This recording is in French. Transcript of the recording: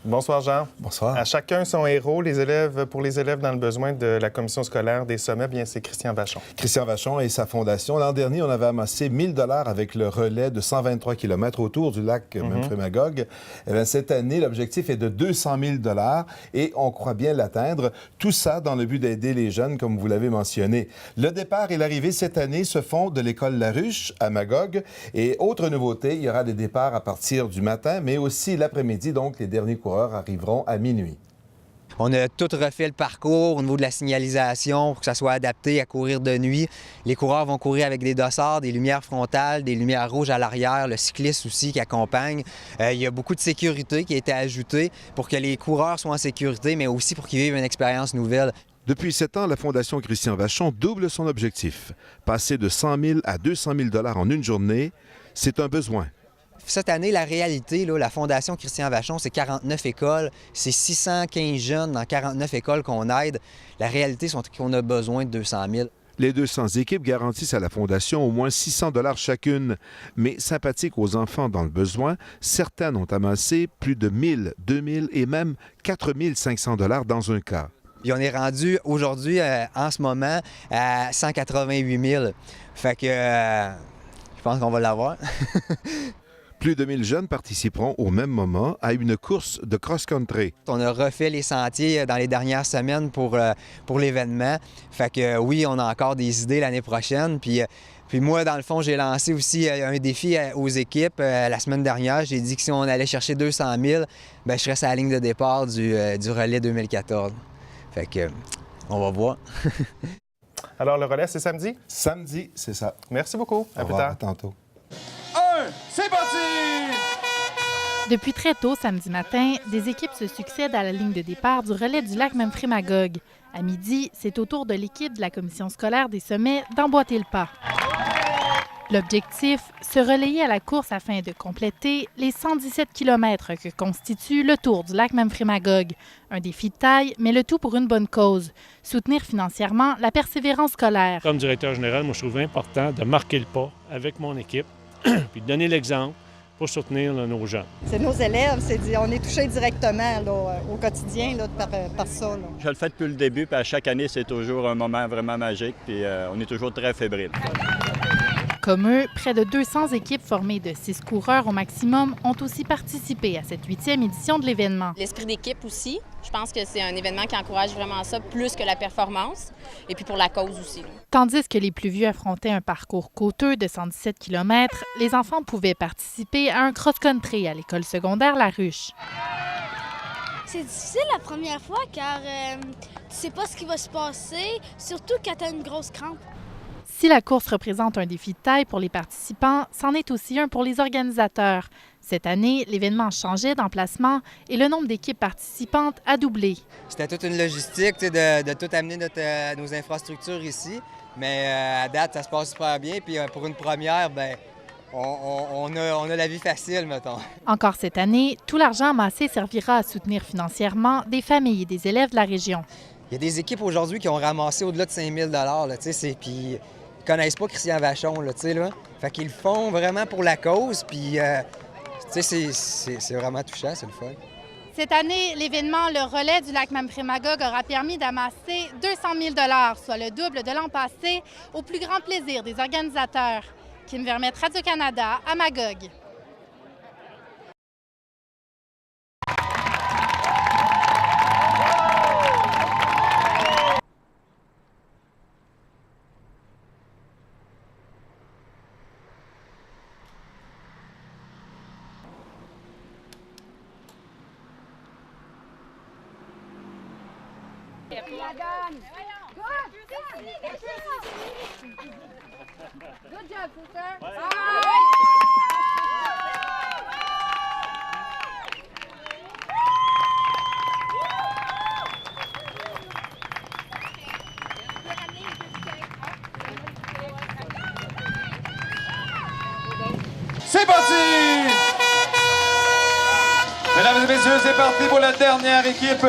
Bonsoir, Jean. Bonsoir. À chacun son héros, pour les élèves dans le besoin de la Commission scolaire des sommets, bien, c'est Christian Vachon. Christian Vachon et sa fondation. L'an dernier, on avait amassé 1 000 $ avec le relais de 123 km autour du lac Memphremagog. Eh bien, cette année, l'objectif est de 200 000 $ et on croit bien l'atteindre. Tout ça dans le but d'aider les jeunes, comme vous l'avez mentionné. Le départ et l'arrivée cette année se font de l'école La Ruche à Magog. Et autre nouveauté, il y aura des départs à partir du matin, mais aussi l'après-midi, donc les derniers coureurs arriveront à minuit. On a tout refait le parcours au niveau de la signalisation pour que ça soit adapté à courir de nuit. Les coureurs vont courir avec des dossards, des lumières frontales, des lumières rouges à l'arrière, le cycliste aussi qui accompagne. Il y a beaucoup de sécurité qui a été ajoutée pour que les coureurs soient en sécurité, mais aussi pour qu'ils vivent une expérience nouvelle. Depuis 7 ans, la Fondation Christian Vachon double son objectif. Passer de 100 000 à 200 000 $ en une journée, c'est un besoin. Cette année, la réalité, là, la Fondation Christian Vachon, c'est 49 écoles, c'est 615 jeunes dans 49 écoles qu'on aide. La réalité, c'est qu'on a besoin de 200 000. Les 200 équipes garantissent à la Fondation au moins 600 $ chacune. Mais sympathiques aux enfants dans le besoin, certaines ont amassé plus de 1 000, 2 000 et même 4 500 $ dans un cas. Puis on est rendu aujourd'hui, en ce moment, à 188 000. Fait que je pense qu'on va l'avoir. Plus de 1 000 jeunes participeront au même moment à une course de cross-country. On a refait les sentiers dans les dernières semaines pour l'événement. Fait que oui, on a encore des idées l'année prochaine. Puis moi, dans le fond, j'ai lancé aussi un défi aux équipes. La semaine dernière, j'ai dit que si on allait chercher 200 000, bien, je serais sur la ligne de départ du relais 2014. Fait que on va voir. Alors, le relais, c'est samedi? Samedi, c'est ça. Merci beaucoup. À plus tard. À tantôt. C'est parti! Depuis très tôt samedi matin, des équipes se succèdent à la ligne de départ du relais du lac Memphremagog. À midi, c'est au tour de l'équipe de la Commission scolaire des sommets d'emboîter le pas. L'objectif, se relayer à la course afin de compléter les 117 km que constitue le tour du lac Memphremagog. Un défi de taille, mais le tout pour une bonne cause, soutenir financièrement la persévérance scolaire. Comme directeur général, moi, je trouve important de marquer le pas avec mon équipe puis de donner l'exemple pour soutenir là, nos jeunes. C'est nos élèves, on est touchés directement là, au quotidien là, par ça. Là. Je le fais depuis le début, puis à chaque année, c'est toujours un moment vraiment magique, puis on est toujours très fébrile. Comme eux, près de 200 équipes formées de 6 coureurs au maximum ont aussi participé à cette 8e édition de l'événement. L'esprit d'équipe aussi. Je pense que c'est un événement qui encourage vraiment ça, plus que la performance, et puis pour la cause aussi. Tandis que les plus vieux affrontaient un parcours coûteux de 117 km, les enfants pouvaient participer à un cross-country à l'école secondaire La Ruche. C'est difficile la première fois car tu sais pas ce qui va se passer, surtout quand tu as une grosse crampe. Si la course représente un défi de taille pour les participants, c'en est aussi un pour les organisateurs. Cette année, l'événement changeait d'emplacement et le nombre d'équipes participantes a doublé. C'était toute une logistique de tout amener nos infrastructures ici, mais à date, ça se passe super bien. Puis pour une première, bien, on a la vie facile, mettons. Encore cette année, tout l'argent amassé servira à soutenir financièrement des familles et des élèves de la région. Il y a des équipes aujourd'hui qui ont ramassé au-delà de 5 000 $, puis ils connaissent pas Christian Vachon, là. Fait qu'ils le font vraiment pour la cause, puis c'est vraiment touchant, c'est le fun. Cette année, l'événement Le Relais du lac Memphremagog aura permis d'amasser 200 000 $, soit le double de l'an passé, au plus grand plaisir des organisateurs. Kim Vermette, Radio-Canada, à Magog. Good job, sister. C'est parti! Mesdames et messieurs, c'est parti pour la dernière équipe